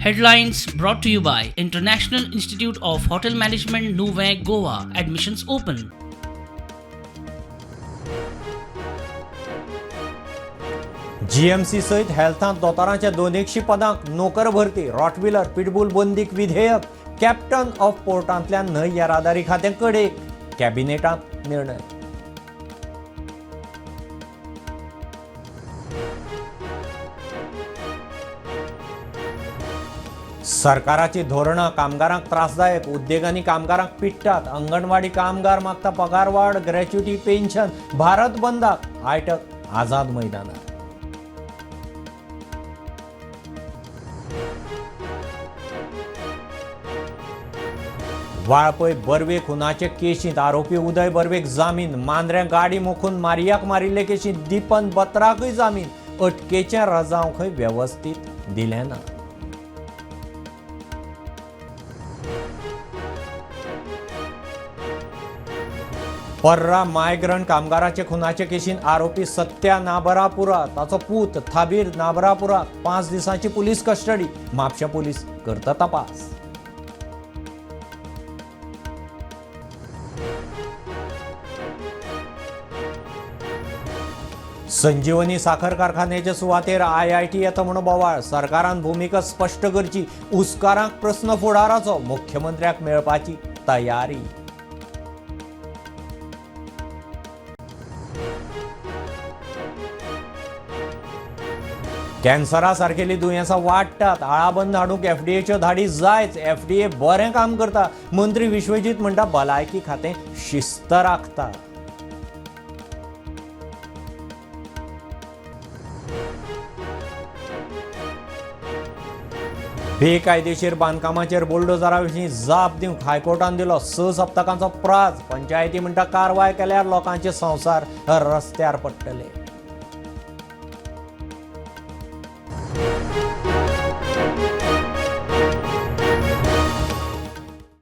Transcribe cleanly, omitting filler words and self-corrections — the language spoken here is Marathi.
Headlines brought to you by International Institute of Hotel Management, Nuvei, Goa. Admissions open. GMC सहित हेल्थांत दोतोरांच्या 200 पदांक नोकर भरती. रॉटविलर पिटबुल बंदीक विधेयक. कॅप्टन ऑफ पोर्टांतल्यान न्हय येरादारी खातें कडेक. कॅबिनेटांत निर्णय. सरकाराची धोरणां कामगारांक त्रासदायक. उद्देगांनी कामगारांक पिट्टात. अंगणवाडी कामगार मागता पगार वाड, ग्रॅच्युटी, पेन्शन. भारत बंदाक आयटक आझाद मैदानार. वाळपय बर्वे खुनाचे केशींत आरोपी उदय बर्वेक जामीन. मांद्र्या गाडी मोखून मारियाक मारिल्ले केशींत दीपन बत्राकय जामीन. अटकेचें रजावंकय वेवस्थीत दिलें ना. पर्रा मायग्रंट कामगाराचे खुनाचे केशींत आरोपी सत्या नाबरापुरा ताचो पूत थाबीर नाबरापुरा 5 दिसांची पुलीस कस्टडी. म्हापशा पुलीस करता तपास. संजीवनी साखर कारखान्याचे सुवातेर IIT येता म्हूण बोवाळ. सरकारान भुमिका स्पश्ट करची. उसकारांक प्रस्न फुडाराचो. मुख्यमंत्र्याक मेळपाची तयारी. कॅन्सरा सारकेली दुयेंसां वाडटात. आळाबंद हाडूंक FDAच्यो धाडी जायच. FDA बरें काम करता. मंत्री विश्वजीत म्हणटा भलायकी खातें शिस्त राखता. बेकायदेशीर बांदकामाचेर बुलडोजरा विशीं जाप दिवंक हायकोर्टान दिलो 6 सप्तकांचो प्राझ. पंचायती म्हणटा कारवाय केल्यार लोकांचे संसार रस्त्यार पडटले.